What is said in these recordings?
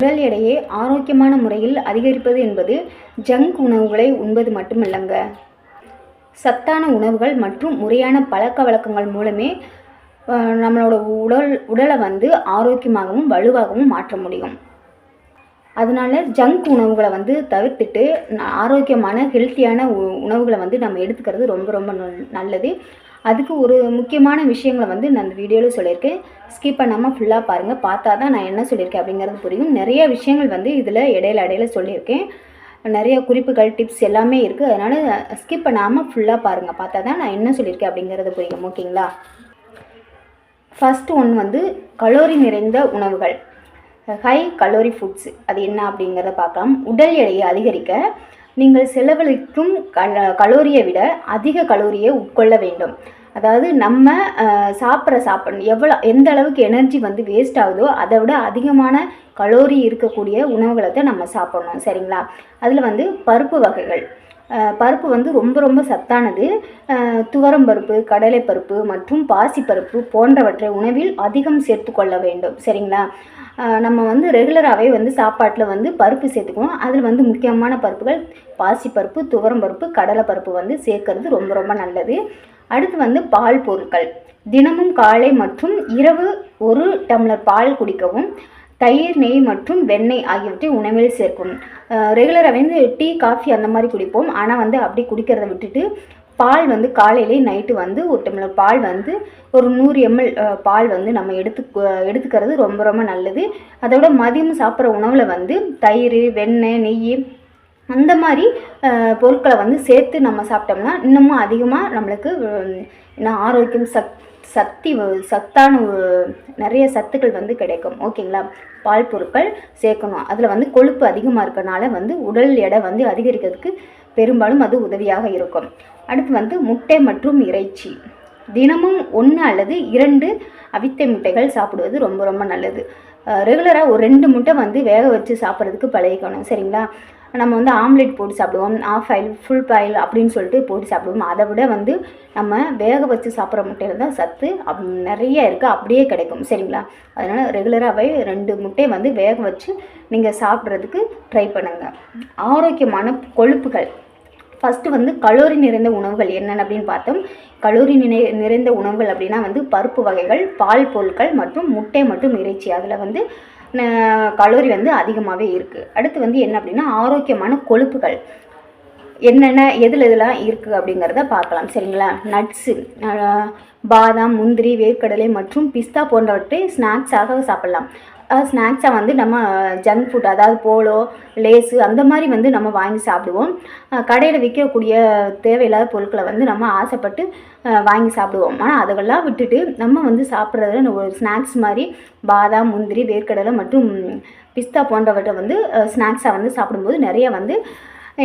உடல் எடையை ஆரோக்கியமான முறையில் அதிகரிப்பது என்பது ஜங்க் உணவுகளை உண்பது மட்டுமல்லங்க. சத்தான உணவுகள் மற்றும் முறையான பழக்க வழக்கங்கள் மூலமே நம்மளோட உடலை ஆரோக்கியமாகவும் வலுவாகவும் மாற்ற முடியும். அதனால ஜங்க் உணவுகளை தவிர்த்துட்டு ஆரோக்கியமான ஹெல்த்தியான உணவுகளை நம்ம எடுத்துக்கிறது ரொம்ப ரொம்ப நல்லது. அதுக்கு ஒரு முக்கியமான விஷயங்களை நான் இந்த வீடியோவில் சொல்லியிருக்கேன். ஸ்கிப் பண்ணாமல் ஃபுல்லாக பாருங்கள். பார்த்தா தான் நான் என்ன சொல்லியிருக்கேன் அப்படிங்கிறது புரியும். நிறைய விஷயங்கள் இதில் இடையில சொல்லியிருக்கேன். நிறைய குறிப்புகள், டிப்ஸ் எல்லாமே இருக்குது. அதனால் ஸ்கிப் பண்ணாமல் ஃபுல்லாக பாருங்கள். பார்த்தா தான் நான் என்ன சொல்லியிருக்கேன் அப்படிங்கிறது புரியும். ஓகேங்களா? ஃபஸ்ட்டு ஒன்று கலோரி நிறைந்த உணவுகள், ஹை கலோரி ஃபுட்ஸ். அது என்ன அப்படிங்கிறத பார்க்கலாம். உடல் எடையை அதிகரிக்க நீங்கள் செலவழிக்கும் கலோரியை விட அதிக கலோரியை உட்கொள்ள வேண்டும். அதாவது நம்ம சாப்பிட்ற எந்த அளவுக்கு எனர்ஜி வேஸ்ட் ஆகுதோ அதை விட அதிகமான கலோரி இருக்கக்கூடிய உணவுகளை தான் நம்ம சாப்பிடணும். சரிங்களா? அதில் பருப்பு வகைகள். பருப்பு ரொம்ப ரொம்ப சத்தானது. துவரம்பருப்பு, கடலைப்பருப்பு மற்றும் பாசிப்பருப்பு போன்றவற்றை உணவில் அதிகம் சேர்த்து கொள்ள வேண்டும். சரிங்களா? நம்ம ரெகுலராகவே சாப்பாட்டில் பருப்பு சேர்த்துக்குவோம். அதில் முக்கியமான பருப்புகள் பாசிப்பருப்பு, துவரம்பருப்பு, கடலைப்பருப்பு சேர்க்கறது ரொம்ப ரொம்ப நல்லது. அடுத்து பால் பொருட்கள். தினமும் காலை மற்றும் இரவு 1 டம்ளர் பால் குடிக்கவும். தயிர், நெய் மற்றும் வெண்ணெய் ஆகியவற்றை உணவில் சேர்க்கணும். ரெகுலராகவே டீ, காஃபி அந்த மாதிரி குடிப்போம். ஆனால் அப்படி குடிக்கிறத விட்டுட்டு பால் காலையிலே நைட்டு 1 டம்ளர் பால் ஒரு 100 ml பால் நம்ம எடுத்துக்கிறது ரொம்ப ரொம்ப நல்லது. அதோட மதியம் சாப்பிட்ற உணவில் தயிர், வெண்ணெய், நெய் அந்த மாதிரி பொருட்களை சேர்த்து நம்ம சாப்பிட்டோம்னா இன்னமும் அதிகமாக நம்மளுக்கு ஆரோக்கியம், சத்தான நிறைய சத்துக்கள் கிடைக்கும். ஓகேங்களா? பால் பொருட்கள் சேர்க்கணும். அதில் கொழுப்பு அதிகமாக இருக்கனால உடல் எடை அதிகரிக்கிறதுக்கு பெரும்பாலும் அது உதவியாக இருக்கும். அடுத்து முட்டை மற்றும் இறைச்சி. தினமும் 1 அல்லது 2 அவித்த முட்டைகள் சாப்பிடுவது ரொம்ப ரொம்ப நல்லது. ரெகுலராக ஒரு 2 முட்டை வேக வச்சு சாப்பிட்றதுக்கு பழகிக்கணும். சரிங்களா? நம்ம ஆம்லெட் போட்டு சாப்பிடுவோம், ஆஃப் ஆயில், ஃபுல் பாயில் அப்படின்னு சொல்லிட்டு போட்டு சாப்பிடுவோம். அதை விட நம்ம வேக வச்சு சாப்பிட்ற முட்டையில் தான் சத்து நிறைய இருக்குது, அப்படியே கிடைக்கும். சரிங்களா? அதனால் ரெகுலராகவே 2 முட்டையை வேக வச்சு நீங்கள் சாப்பிட்றதுக்கு ட்ரை பண்ணுங்கள். ஆரோக்கியமான கொழுப்புகள். ஃபஸ்ட்டு கலோரி நிறைந்த உணவுகள் என்னென்ன அப்படின்னு பார்த்தோம். கலோரி நிறைந்த உணவுகள் அப்படின்னா பருப்பு வகைகள், பால் பொருட்கள் மற்றும் முட்டை மற்றும் இறைச்சி. அதில் கலோரி அதிகமாகவே இருக்குது. அடுத்து என்ன அப்படின்னா ஆரோக்கியமான கொழுப்புகள் என்னென்ன, எதுலாம் இருக்குது அப்படிங்கிறத பார்க்கலாம். சரிங்களா? நட்ஸு, பாதாம், முந்திரி, வேர்க்கடலை மற்றும் பிஸ்தா போன்றவற்றை ஸ்நாக்ஸாக சாப்பிட்லாம். ஸ்நாக்ஸாக நம்ம ஜங்க் ஃபுட், அதாவது போலோ, லேஸு அந்த மாதிரி நம்ம வாங்கி சாப்பிடுவோம். கடையில் விற்கக்கூடிய தேவையில்லாத பொருட்களை நம்ம ஆசைப்பட்டு வாங்கி சாப்பிடுவோம். ஆனால் அதெல்லாம் விட்டுட்டு நம்ம சாப்பிட்றதுல ஒரு ஸ்நாக்ஸ் மாதிரி பாதாம், முந்திரி, வேர்க்கடலை மற்றும் பிஸ்தா போன்றவற்றை ஸ்நாக்ஸாக சாப்பிடும்போது நிறைய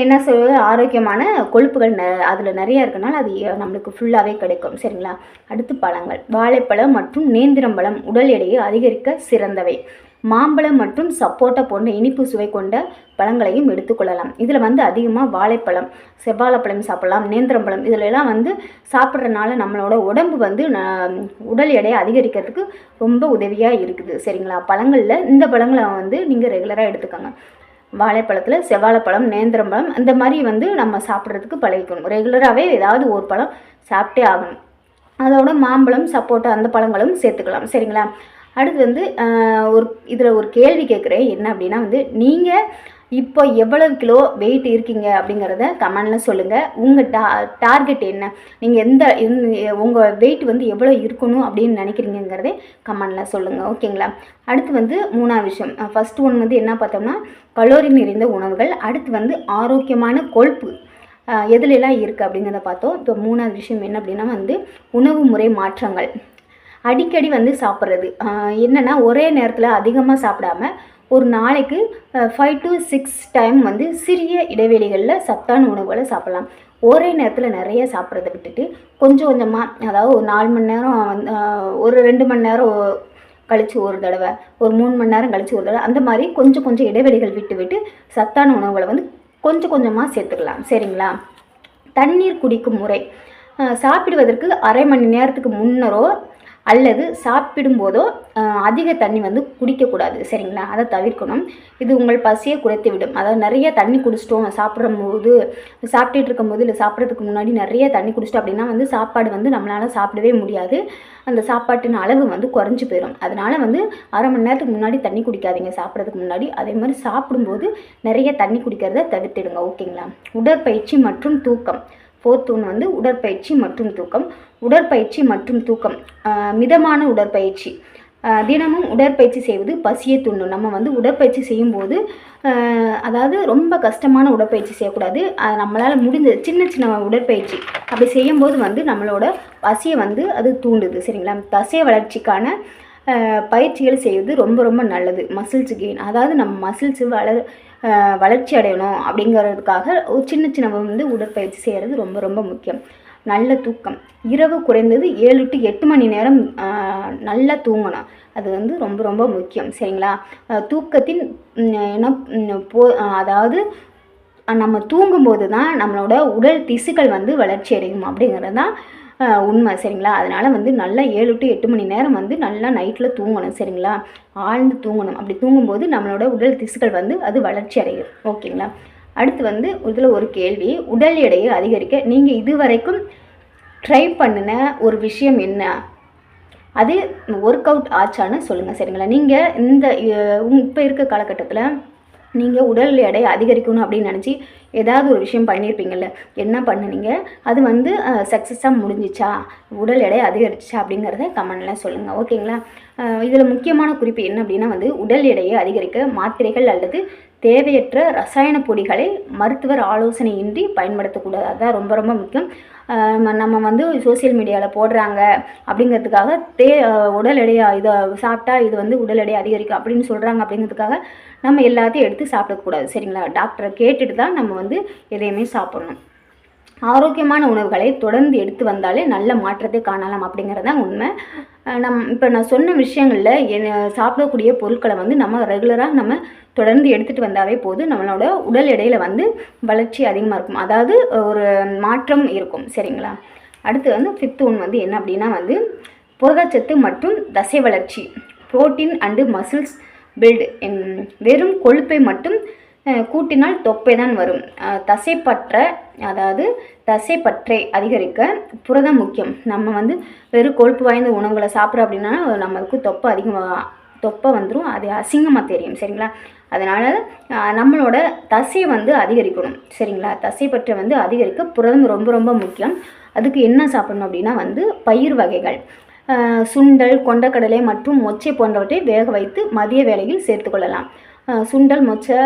என்ன சொல்வது ஆரோக்கியமான கொழுப்புகள் அதில் நிறைய இருக்கனால அது நம்மளுக்கு ஃபுல்லாகவே கிடைக்கும். சரிங்களா? அடுத்து பழங்கள். வாழைப்பழம் மற்றும் நேந்திரம்பழம் உடல் எடையை அதிகரிக்க சிறந்தவை. மாம்பழம் மற்றும் சப்போட்டா போன்ற இனிப்பு சுவை கொண்ட பழங்களையும் எடுத்துக்கொள்ளலாம். இதில் அதிகமாக வாழைப்பழம், செவ்வாழைப்பழம் சாப்பிடலாம். நேந்திரம்பழம் இதிலெல்லாம் சாப்பிட்றதுனால நம்மளோட உடம்பு உடல் எடையை அதிகரிக்கிறதுக்கு ரொம்ப உதவியாக இருக்குது. சரிங்களா? பழங்களில் இந்த பழங்களை நீங்கள் ரெகுலராக எடுத்துக்கோங்க. வாழைப்பழத்தில் செவ்வாழைப்பழம், நேந்திரம்பழம் அந்த மாதிரி நம்ம சாப்பிட்றதுக்கு பழகிக்கணும். ரெகுலராகவே ஏதாவது ஒரு பழம் சாப்பிட்டே ஆகணும். அதோட மாம்பழம், சப்போட்டா அந்த பழங்களும் சேர்த்துக்கலாம். சரிங்களா? அடுத்து இதில் ஒரு கேள்வி கேட்குறேன். என்ன அப்படின்னா நீங்கள் இப்போ எவ்வளவு கிலோ வெயிட் இருக்கீங்க அப்படிங்கிறத கமெண்டில் சொல்லுங்கள். உங்கள் டார்கெட் என்ன, நீங்கள் உங்கள் வெயிட் எவ்வளோ இருக்கணும் அப்படின்னு நினைக்கிறீங்கிறதே கமெண்டில் சொல்லுங்கள். ஓகேங்களா? அடுத்து 3ஆவது விஷயம். ஃபஸ்ட்டு ஒன்று என்ன பார்த்தோம்னா கலோரி நிறைந்த உணவுகள். அடுத்து ஆரோக்கியமான கொழுப்பு எதுலெல்லாம் இருக்குது அப்படிங்கிறத பார்த்தோம். இப்போ 3ஆவது விஷயம் என்ன அப்படின்னா உணவு முறை மாற்றங்கள். அடிக்கடி சாப்பிட்றது என்னென்னா ஒரே நேரத்தில் அதிகமாக சாப்பிடாம ஒரு நாளைக்கு 5 to 6 டைம் சிறிய இடைவெளிகளில் சத்தான உணவுகளை சாப்பிட்லாம். ஒரே நேரத்தில் நிறைய சாப்பிட்றத விட்டுட்டு கொஞ்சம் கொஞ்சமாக, அதாவது ஒரு 4 மணி நேரம் ஒரு 2 மணி நேரம் கழித்து ஒரு தடவை, ஒரு 3 மணி நேரம் கழித்து ஒரு தடவை, அந்த மாதிரி கொஞ்சம் கொஞ்சம் இடைவெளிகள் விட்டு சத்தான உணவுகளை கொஞ்சம் கொஞ்சமாக சேர்த்துக்கலாம். சரிங்களா? தண்ணீர் குடிக்கும் முறை. சாப்பிடுவதற்கு அரை மணி நேரத்துக்கு முன்னரோ அல்லது சாப்பிடும்போதோ அதிக தண்ணி வந்து குடிக்கக்கூடாது சரிங்களா. அதை தவிர்க்கணும். இது உங்கள் பசியை குறைத்து விடும். அதாவது நிறைய தண்ணி குடிச்சிட்டோம் சாப்பிட்டுட்டு இருக்கும்போது இல்லை சாப்பிட்றதுக்கு முன்னாடி நிறைய தண்ணி குடிச்சிட்டோம் அப்படின்னா வந்து சாப்பாடு வந்து நம்மளால் சாப்பிடவே முடியாது. அந்த சாப்பாட்டின் அளவு வந்து குறைஞ்சி போயிடும். அதனால் வந்து அரை மணி நேரத்துக்கு முன்னாடி தண்ணி குடிக்காதீங்க சாப்பிட்றதுக்கு முன்னாடி. அதே மாதிரி சாப்பிடும்போது நிறைய தண்ணி குடிக்கிறத தவிர்த்திடுங்க ஓகேங்களா. உடற்பயிற்சி மற்றும் தூக்கம். 4th ஒன் வந்து உடற்பயிற்சி மற்றும் தூக்கம். உடற்பயிற்சி மற்றும் தூக்கம் மிதமான உடற்பயிற்சி. தினமும் உடற்பயிற்சி செய்வது பசியை தூண்டும். நம்ம வந்து உடற்பயிற்சி செய்யும்போது அதாவது ரொம்ப கஷ்டமான உடற்பயிற்சி செய்யக்கூடாது. நம்மளால் முடிஞ்ச சின்ன சின்ன உடற்பயிற்சி அப்படி செய்யும்போது வந்து நம்மளோட பசியை வந்து அது தூண்டுது சரிங்களா. தசை வளர்ச்சிக்கான பயிற்சிகள் செய்வது ரொம்ப ரொம்ப நல்லது. மசில்ஸ் கெயின், அதாவது நம்ம மசில்ஸ் வளர்ச்சி அடையணும் அப்படிங்கிறதுக்காக ஒரு சின்ன சின்ன வந்து உடற்பயிற்சி செய்கிறது ரொம்ப ரொம்ப முக்கியம். நல்ல தூக்கம். இரவு குறைந்தது 7 to 8 மணி நேரம் நல்லா தூங்கணும். அது வந்து ரொம்ப ரொம்ப முக்கியம் சரிங்களா. தூக்கத்தின் அதாவது நம்ம தூங்கும்போது தான் நம்மளோட உடல் திசுக்கள் வந்து வளர்ச்சி அடையும் அப்படிங்கிறது தான் உண்மை சரிங்களா. அதனால் வந்து நல்லா 7 to 8 மணி நேரம் வந்து நல்லா நைட்டில் தூங்கணும் சரிங்களா. ஆழ்ந்து தூங்கணும். அப்படி தூங்கும்போது நம்மளோட உடல் திசுக்கள் வந்து அது வளர்ச்சி அடையும் ஓகேங்களா. அடுத்து வந்து இதில் ஒரு கேள்வி, உடல் எடையை அதிகரிக்க நீங்கள் இதுவரைக்கும் ட்ரை பண்ணின ஒரு விஷயம் என்ன, அது ஒர்க் அவுட் ஆச்சான்னு சொல்லுங்கள் சரிங்களா. நீங்கள் இப்போ இருக்க காலகட்டத்தில் நீங்கள் உடல் எடை அதிகரிக்கணும் அப்படின்னு நினச்சி ஏதாவது ஒரு விஷயம் பண்ணியிருப்பீங்கள்ல, என்ன பண்ணுனீங்க, அது வந்து சக்ஸஸாக முடிஞ்சிச்சா, உடல் எடை அதிகரிச்சா அப்படிங்கிறத கமெண்ட்லாம் சொல்லுங்கள் ஓகேங்களா. இதில் முக்கியமான குறிப்பு என்ன அப்படின்னா வந்து உடல் எடையை அதிகரிக்க மாத்திரைகள் அல்லது தேவையற்ற ரசாயன பொடிகளை மருத்துவர் ஆலோசனையின்றி பயன்படுத்தக்கூடாது. அதுதான் ரொம்ப ரொம்ப முக்கியம். நம்ம வந்து சோசியல் மீடியாவில் போடுறாங்க அப்படிங்கிறதுக்காக உடல் எடையை இதை சாப்பிட்டா இது வந்து உடல் எடையை அதிகரிக்கும் அப்படின்னு சொல்கிறாங்க அப்படிங்கிறதுக்காக நம்ம எல்லாத்தையும் எடுத்து சாப்பிடக்கூடாது சரிங்களா. டாக்டரை கேட்டுட்டு தான் நம்ம வந்து எதையுமே சாப்பிட்ணும். ஆரோக்கியமான உணவுகளை தொடர்ந்து எடுத்து வந்தாலே நல்ல மாற்றத்தை காணலாம் அப்படிங்கிறது தான் உண்மை. இப்போ நான் சொன்ன விஷயங்களில் சாப்பிடக்கூடிய பொருட்களை வந்து நம்ம ரெகுலராக நம்ம தொடர்ந்து எடுத்துகிட்டு வந்தாவே போதும். நம்மளோட உடல் எடையில் வந்து வளர்ச்சி அதிகமாக இருக்கும், அதாவது ஒரு மாற்றம் இருக்கும் சரிங்களா. அடுத்து வந்து 5th ஒன் வந்து என்ன அப்படின்னா வந்து புரதச்சத்து மற்றும் தசை வளர்ச்சி. Protein and muscles build. வெறும் கொழுப்பை மட்டும் கூட்டினால் தொப்பை தான் வரும். தசைப்பற்றை அதிகரிக்க புரதம் முக்கியம். நம்ம வந்து வெறும் கொழுப்பு வாய்ந்த உணவுகளை சாப்பிட்றோம் அப்படின்னா நம்மளுக்கு தொப்பை வந்துடும், அது அசிங்கமாக தெரியும் சரிங்களா. அதனால் நம்மளோட தசையை வந்து அதிகரிக்கணும் சரிங்களா. தசைப்பற்றை வந்து அதிகரிக்க புரதம் ரொம்ப ரொம்ப முக்கியம். அதுக்கு என்ன சாப்பிடணும் அப்படின்னா வந்து பயிர் வகைகள், சுண்டல், கொண்டக்கடலை மற்றும் மொச்சை போன்றவற்றை வேக வைத்து மதிய வேளையில் சேர்த்துக்கொள்ளலாம். சுண்டல், மொச்சை,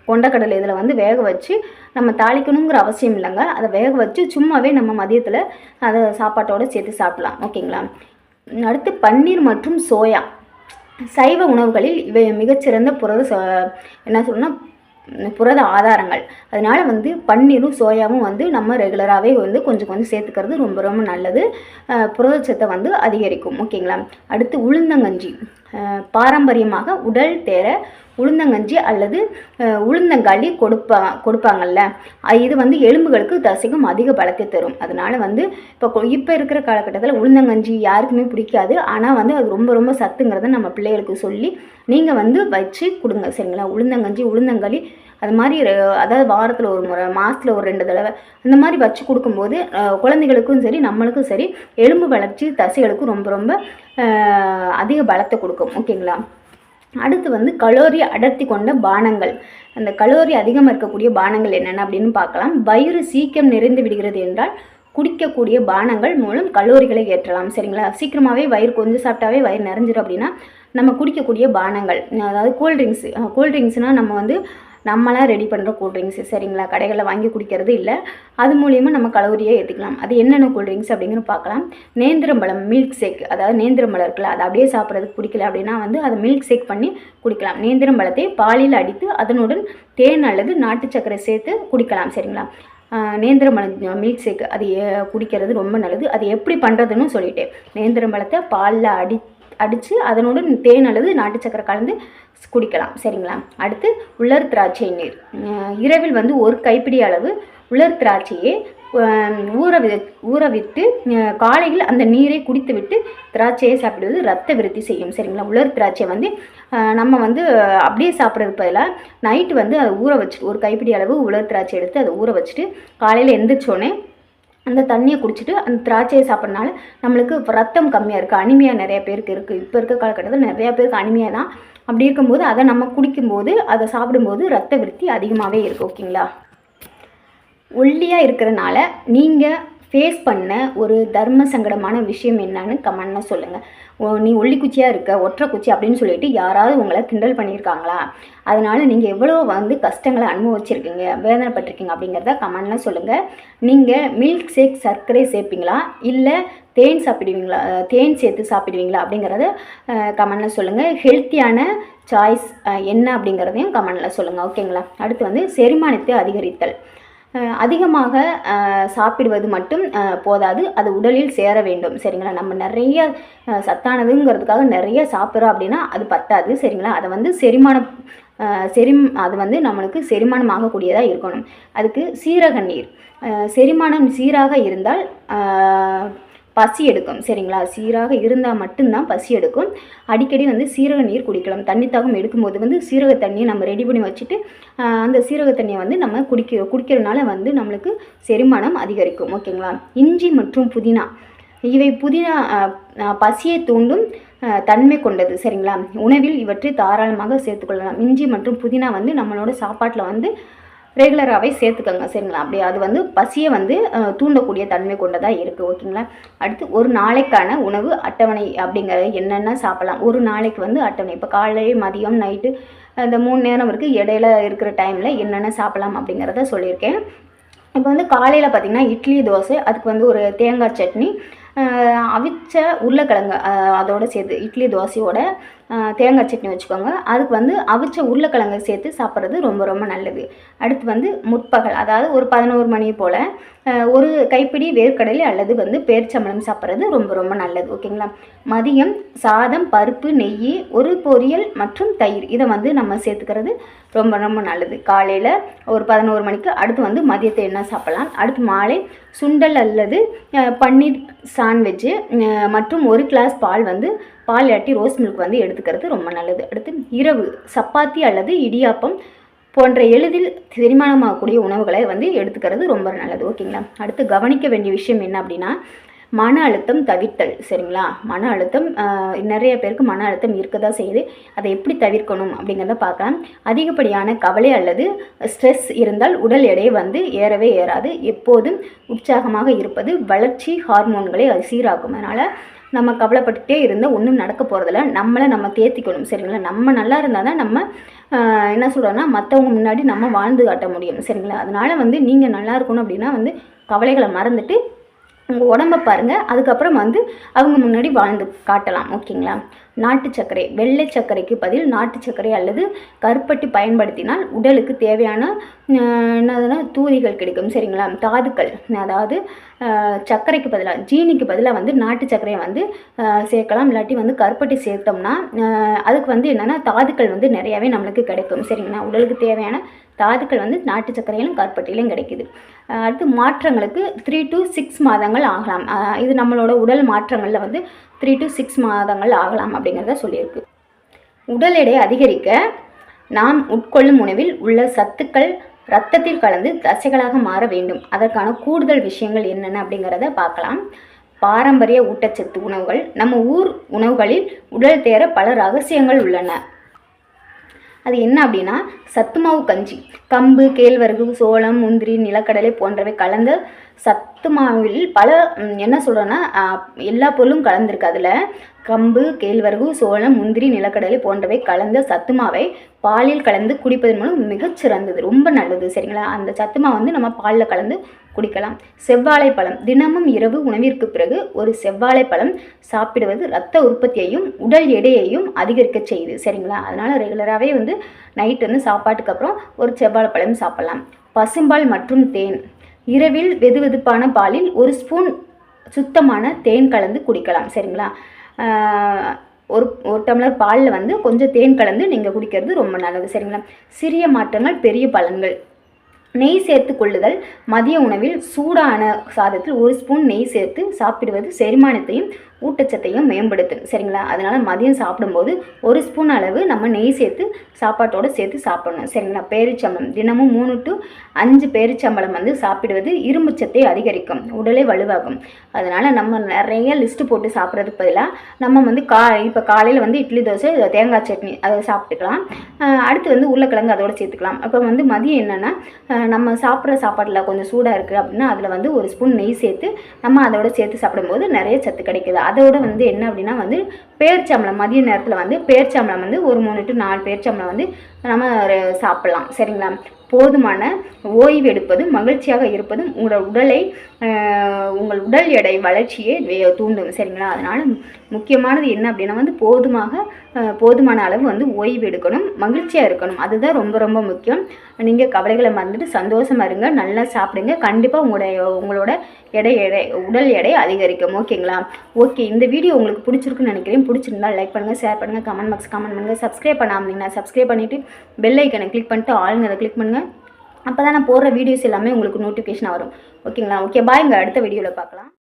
கொண்டக்கடலை இதில் வந்து வேக வச்சு நம்ம தாளிக்கணுங்கிற அவசியம் இல்லைங்க. அதை வேக வச்சு சும்மாவே நம்ம மதியத்தில் அதை சாப்பாட்டோடு சேர்த்து சாப்பிடலாம் ஓகேங்களா. அடுத்து பன்னீர் மற்றும் சோயா. சைவ உணவுகளில் இவை மிகச்சிறந்த புரத ஆதாரங்கள். அதனால் வந்து பன்னீரும் சோயாவும் வந்து நம்ம ரெகுலராகவே வந்து கொஞ்சம் கொஞ்சம் சேர்த்துக்கிறது ரொம்ப ரொம்ப நல்லது. புரதச்சத்தை வந்து அதிகரிக்கும் ஓகேங்களா. அடுத்து உளுந்தங்கஞ்சி. பாரம்பரியமாக உடல் தேர உளுந்தங்கஞ்சி அல்லது உளுந்தங்களி கொடுப்பாங்கல்ல, இது வந்து எலும்புகளுக்கு தசைக்கும் அதிக பலத்தை தரும். அதனால் வந்து இப்போ இருக்கிற காலகட்டத்தில் உளுந்தங்கஞ்சி யாருக்குமே பிடிக்காது, ஆனால் வந்து அது ரொம்ப ரொம்ப சத்துங்கிறத நம்ம பிள்ளைகளுக்கு சொல்லி நீங்கள் வந்து வச்சு கொடுங்க சரிங்களா. உளுந்தங்கஞ்சி, உளுந்தங்களி அது மாதிரி அதாவது வாரத்தில் ஒரு முறை, மாதத்தில் ஒரு 2 தடவை அந்த மாதிரி வச்சு கொடுக்கும்போது குழந்தைகளுக்கும் சரி நம்மளுக்கும் சரி எலும்பு வளர்ச்சி தசைகளுக்கும் ரொம்ப ரொம்ப அதிக பலத்தை கொடுக்கும் ஓகேங்களா. அடுத்து வந்து கலோரி அடர்த்தி கொண்ட பானங்கள். அந்த கலோரி அதிகமாக இருக்கக்கூடிய பானங்கள் என்னென்ன அப்படின்னு பார்க்கலாம். வயிறு சீக்கிரம் நிறைந்து விடுகிறது என்றால் குடிக்கக்கூடிய பானங்கள் மூலம் கலோரிகளை ஏற்றலாம் சரிங்களா. சீக்கிரமாகவே வயிறு கொஞ்சம் சாப்பிட்டாவே வயிறு நிறைஞ்சிடும் அப்படின்னா நம்ம குடிக்கக்கூடிய பானங்கள், அதாவது கூல்ட்ரிங்க்ஸ்னால் நம்ம வந்து நம்மளாம் ரெடி பண்ணுற கூல்ட்ரிங்க்ஸு சரிங்களா, கடைகளில் வாங்கி குடிக்கிறது இல்லை. அது மூலிமா நம்ம கலோரியை ஏற்றிக்கலாம். அது என்னென்ன கூல்ட்ரிங்க்ஸ் அப்படிங்கிற பார்க்கலாம். நேந்திரம்பழம் மில்க் ஷேக், அதாவது நேந்திரம்பழம் இருக்குல்ல, அதை அப்படியே சாப்பிட்றதுக்கு பிடிக்கல அப்படின்னா வந்து அதை மில்க் ஷேக் பண்ணி குடிக்கலாம். நேந்திரம்பழத்தை பாலில் அடித்து அதனுடன் தேன் அல்லது நாட்டு சர்க்கரை சேர்த்து குடிக்கலாம் சரிங்களா. நேந்திரம்பழம் மில்க் ஷேக் அது குடிக்கிறது ரொம்ப நல்லது. அது எப்படி பண்ணுறதுன்னு சொல்லிட்டேன். நேந்திரம்பழத்தை பாலில் அடித்து அதனுடன் தேன் அல்லது நாட்டு சக்கரை கலந்து குடிக்கலாம் சரிங்களா. அடுத்து உலர் திராட்சை நீர். இரவில் வந்து 1 கைப்பிடி அளவு உலர் திராட்சையை ஊற விட்டு காலையில் அந்த நீரை குடித்துவிட்டு திராட்சையை சாப்பிடுவது ரத்த விருத்தி செய்யும். சரிங்களா? உலர் திராட்சை வந்து நம்ம வந்து அப்படியே சாப்பிட்றதுக்கு பதிலாக நைட்டு வந்து அதை ஊற வச்சுட்டு, ஒரு கைப்பிடி அளவு உலர் திராட்சை எடுத்து அதை ஊற வச்சுட்டு காலையில் எந்திரிச்சோடனே அந்த தண்ணியை குடிச்சிட்டு அந்த திராட்சையை சாப்பிட்றதுனால நம்மளுக்கு ரத்தம் கம்மியாக இருக்குது. அனிமியா நிறைய பேருக்கு இருக்குது. இப்போ இருக்க காலகட்டத்தில் நிறையா பேருக்கு அனிமியா தான். அப்படி இருக்கும்போது அதை நம்ம குடிக்கும்போது, அதை சாப்பிடும்போது ரத்த விருத்தி அதிகமாகவே இருக்குது. ஓகேங்களா? ஒல்லியாக இருக்கிறனால நீங்கள் ஃபேஸ் பண்ண ஒரு தர்ம சங்கடமான விஷயம் என்னன்னு கமெண்ட்ல சொல்லுங்கள். நீ ஒல்லி குச்சியாக இருக்க, ஒற்றை குச்சி அப்படின்னு சொல்லிட்டு யாராவது உங்களை கிண்டல் பண்ணியிருக்காங்களா? அதனால் நீங்கள் எவ்வளோ வந்து கஷ்டங்களை அனுபவிச்சிருக்கீங்க, வேதனைப்பட்டிருக்கீங்க அப்படிங்கிறத கமெண்ட்ல சொல்லுங்கள். நீங்கள் மில்க் ஷேக் சர்க்கரை சேர்ப்பீங்களா, இல்லை தேன் சாப்பிடுவீங்களா, தேன் சேர்த்து சாப்பிடுவீங்களா அப்படிங்கிறத கமெண்ட்ல சொல்லுங்கள். ஹெல்த்தியான சாய்ஸ் என்ன அப்படிங்கிறதையும் கமெண்ட்ல சொல்லுங்கள். ஓகேங்களா? அடுத்து வந்து செரிமானத்தை அதிகரித்தல். அதிகமாக சாப்பிடுவது மட்டும் போதாது, அது உடலில் சேர வேண்டும். சரிங்களா? நம்ம நிறைய சத்தானதுங்கிறதுக்காக நிறைய சாப்பிட்றோம் அப்படின்னா அது பத்தாது. சரிங்களா? அதை வந்து அது வந்து நம்மளுக்கு செரிமானம் ஆகக்கூடியதாக இருக்கணும். அதுக்கு சீரக நீர். செரிமானம் சீராக இருந்தால் பசி எடுக்கும். சரிங்களா? சீராக இருந்தால் மட்டும்தான் பசி எடுக்கும். அடிக்கடி வந்து சீரக நீர் குடிக்கலாம். தண்ணி தாகம் எடுக்கும்போது வந்து சீரக தண்ணியை நம்ம ரெடி பண்ணி வச்சுட்டு அந்த சீரக தண்ணியை வந்து நம்ம குடிக்கிறதுனால வந்து நம்மளுக்கு செரிமானம் அதிகரிக்கும். ஓகேங்களா? இஞ்சி மற்றும் புதினா. இவை புதினா பசியை தூண்டும் தன்மை கொண்டது. சரிங்களா? உணவில் இவற்றை தாராளமாக சேர்த்துக்கொள்ளலாம். இஞ்சி மற்றும் புதினா வந்து நம்மளோட சாப்பாட்டில் வந்து ரெகுலராகவே சேர்த்துக்கோங்க. சரிங்களா? அப்படி அது வந்து பசியை வந்து தூண்டக்கூடிய தன்மை கொண்டதாக இருக்குது. ஓகேங்களா? அடுத்து ஒரு நாளைக்கான உணவு அட்டவணை அப்படிங்கிறது என்னென்ன சாப்பிட்லாம். ஒரு நாளைக்கு வந்து அட்டவணை, இப்போ காலை மதியம் நைட்டு இந்த 3 நேரம் இருக்குது. இடையில இருக்கிற டைமில் என்னென்ன சாப்பிட்லாம் அப்படிங்கிறத சொல்லியிருக்கேன். இப்போ வந்து காலையில் பார்த்திங்கன்னா இட்லி தோசை, அதுக்கு வந்து ஒரு தேங்காய் சட்னி, அவிச்ச உருளைக்கிழங்கு அதோடு சேர்த்து இட்லி தோசையோட தேங்காய் சட்னி வச்சுக்கோங்க. அதுக்கு வந்து அவிச்ச உருளைக்கிழங்கு சேர்த்து சாப்பிட்றது ரொம்ப ரொம்ப நல்லது. அடுத்து வந்து முற்பகல், அதாவது ஒரு 11 மணி போல் ஒரு கைப்பிடி வேர்க்கடலை அல்லது வந்து பேரிச்சம்பழம் சாப்பிட்றது ரொம்ப ரொம்ப நல்லது. ஓகேங்களா? மதியம் சாதம், பருப்பு, நெய், ஒரு பொரியல் மற்றும் தயிர், இதை வந்து நம்ம சேர்த்துக்கிறது ரொம்ப ரொம்ப நல்லது. காலையில் ஒரு 11 மணிக்கு. அடுத்து வந்து மதியத்தை என்ன சாப்பிட்லாம். அடுத்து மாலை சுண்டல் அல்லது பன்னீர் சாண்ட்விட்சு மற்றும் ஒரு கிளாஸ் பால் இல்லாட்டி ரோஸ் மில்க் வந்து எடுத்துக்கிறது ரொம்ப நல்லது. அடுத்து இரவு சப்பாத்தி அல்லது இடியாப்பம் போன்ற எளிதில் செரிமானமாகக்கூடிய உணவுகளை வந்து எடுத்துக்கிறது ரொம்ப நல்லது. ஓகேங்களா? அடுத்து கவனிக்க வேண்டிய விஷயம் என்ன அப்படின்னா, மன அழுத்தம் தவிர்த்தல். சரிங்களா? மன அழுத்தம் நிறைய பேருக்கு மன அழுத்தம் இருக்க தான் செய்யுது. அதை எப்படி தவிர்க்கணும் அப்படிங்கிறத பார்க்கலாம். அதிகப்படியான கவலை அல்லது ஸ்ட்ரெஸ் இருந்தால் உடல் எடை வந்து ஏறவே ஏறாது. எப்போதும் உற்சாகமாக இருப்பது வளர்ச்சி ஹார்மோன்களை அது சீராக்கும். அதனால் நம்ம கவலைப்பட்டுட்டே இருந்தால் ஒன்றும் நடக்க போகிறதில்ல. நம்மளை நம்ம தேர்த்திக்கணும். சரிங்களா? நம்ம நல்லா இருந்தால் தான் நம்ம என்ன சொல்கிறோன்னா மற்றவங்க முன்னாடி நம்ம வாழ்ந்து காட்ட முடியும். சரிங்களா? அதனால் வந்து நீங்கள் நல்லா இருக்கணும் அப்படின்னா வந்து கவலைகளை மறந்துட்டு உங்கள் உடம்பை பாருங்கள். அதுக்கப்புறம் வந்து அவங்க முன்னாடி வாழ்ந்து காட்டலாம். ஓகேங்களா? நாட்டு சர்க்கரை, வெள்ளை சர்க்கரைக்கு பதில் நாட்டு சர்க்கரை அல்லது கருப்பட்டி பயன்படுத்தினால் உடலுக்கு தேவையான என்னதுன்னா தூரிகள் கிடைக்கும். சரிங்களா? தாதுக்கள், அதாவது சர்க்கரைக்கு பதிலாக ஜீனிக்கு பதிலாக வந்து நாட்டு சர்க்கரையை வந்து சேர்க்கலாம். இல்லாட்டி வந்து கருப்பட்டி சேர்த்தோம்னா அதுக்கு வந்து என்னென்னா தாதுக்கள் வந்து நிறையாவே நம்மளுக்கு கிடைக்கும். சரிங்களா? உடலுக்கு தேவையான தாதுக்கள் வந்து நாட்டு சர்க்கரையிலும் கருப்பட்டியிலும் கிடைக்குது. அடுத்து மாற்றங்களுக்கு 3 to 6 மாதங்கள் ஆகலாம். இது நம்மளோட உடல் மாற்றங்களில் வந்து 3 to 6 மாதங்கள் ஆகலாம் அப்படிங்கிறத சொல்லியிருக்கு. உடல் எடை அதிகரிக்க நாம் உட்கொள்ளும் உணவில் உள்ள சத்துக்கள் இரத்தத்தில் கலந்து தசைகளாக மாற வேண்டும். அதற்கான கூடுதல் விஷயங்கள் என்னென்ன அப்படிங்கிறத பார்க்கலாம். பாரம்பரிய ஊட்டச்சத்து உணவுகள். நம்ம ஊர் உணவுகளில் உடல் தேர பல ரகசியங்கள் உள்ளன. அது என்ன அப்படின்னா, சத்துமாவு கஞ்சி, கம்பு, கேழ்வரகு, சோளம், முந்திரி, நிலக்கடலை போன்றவை கலந்த சத்து மாவில் பல என்ன சொல்கிறோன்னா எல்லா பொருளும் கலந்துருக்கு. அதில் கம்பு, கேழ்வரகு, சோளம், முந்திரி, நிலக்கடலை போன்றவை கலந்த சத்து மாவை பாலில் கலந்து குடிப்பதன் மூலம் மிகச்சிறந்தது, ரொம்ப நல்லது. சரிங்களா? அந்த சத்து மாவு வந்து நம்ம பாலில் கலந்து குடிக்கலாம். செவ்வாழைப்பழம். தினமும் இரவு உணவிற்கு பிறகு ஒரு செவ்வாழைப்பழம் சாப்பிடுவது இரத்த உற்பத்தியையும் உடல் எடையையும் அதிகரிக்க செய்யுது. சரிங்களா? அதனால் ரெகுலராகவே வந்து நைட் வந்து சாப்பாட்டுக்கு அப்புறம் ஒரு செவ்வாழைப்பழம் சாப்பிடலாம். பசும்பால் மற்றும் தேன். இரவில் வெதுவெதுப்பான பாலில் ஒரு ஸ்பூன் சுத்தமான தேன் கலந்து குடிக்கலாம். சரிங்களா? ஒரு டம்ளர் பாலில் வந்து கொஞ்சம் தேன் கலந்து நீங்கள் குடிக்கிறது ரொம்ப நல்லது. சரிங்களா? சிறிய மாற்றங்கள் பெரிய பலன்கள். நெய் சேர்த்து கொள்ளுதல். மதிய உணவில் சூடான சாதத்தில் 1 ஸ்பூன் நெய் சேர்த்து சாப்பிடுவது செரிமானத்தையும் ஊட்டச்சத்தையும் மேம்படுத்தும். சரிங்களா? அதனால் மதியம் சாப்பிடும்போது 1 ஸ்பூன் அளவு நம்ம நெய் சேர்த்து சாப்பாட்டோடு சேர்த்து சாப்பிடணும். சரிங்களா? பேரிச்சம்பழம் தினமும் 3 to 5 பேரிச்சம்பழம் சாப்பிடுவது இரும்புச்சத்தை அதிகரிக்கும், உடலை வலுவாகும். அதனால் நம்ம நிறைய லிஸ்ட்டு போட்டு சாப்பிட்றதுக்கு பதிலாக நம்ம இப்போ காலையில் இட்லி தோசை தேங்காய் சட்னி அதை சாப்பிட்டுக்கலாம். அடுத்து உருளைக்கிழங்கு அதோடு சேர்த்துக்கலாம். அப்போ மதியம் என்னென்னா நம்ம சாப்பிட்ற சாப்பாட்டில் கொஞ்சம் சூடாக இருக்குது அப்படின்னா அதில் 1 ஸ்பூன் நெய் சேர்த்து நம்ம அதோட சேர்த்து சாப்பிடும்போது நிறைய சத்து கிடைக்குது. அதோட என்ன அப்படின்னா பேரிச்சம்பழம் மதிய நேரத்தில் பேரிச்சம்பழம் ஒரு 3 to 4 பேரிச்சம்பழம் நம்ம சாப்பிட்லாம். சரிங்களா? போதுமான ஓய்வு எடுப்பதும் மகிழ்ச்சியாக இருப்பதும் உங்கள் உடல் எடை வளர்ச்சியை தூண்டும். சரிங்களா? அதனால் முக்கியமானது என்ன அப்படின்னா போதுமான அளவு ஓய்வு எடுக்கணும், மகிழ்ச்சியாக இருக்கணும். அதுதான் ரொம்ப ரொம்ப முக்கியம். நீங்கள் கவலைகளை மறந்துட்டு சந்தோஷமாக இருங்க, நல்லா சாப்பிடுங்க. கண்டிப்பாக உங்களோட உடல் எடை அதிகரிக்கும். ஓகேங்களா? ஓகே, இந்த வீடியோ உங்களுக்கு பிடிச்சிருக்குன்னு நினைக்கிறேன். பிடிச்சிருந்தா லைக் பண்ணுங்கள், ஷேர் பண்ணுங்கள், கமெண்ட் பண்ணுங்கள். சப்ஸ்கிரைப் பண்ணாமல் சப்ஸ்கிரைப் பண்ணிவிட்டு பெல் ஐக்கனை கிளிக் பண்ணிட்டு ஆளுங்க கிளிக் பண்ணுங்கள். அப்போ தான் நான் போடுற வீடியோஸ் எல்லாமே உங்களுக்கு நோட்டிஃபிகேஷன் வரும். ஓகேங்களா? ஓகே, பாய்ங்க. அடுத்த வீடியோவில் பார்க்கலாம்.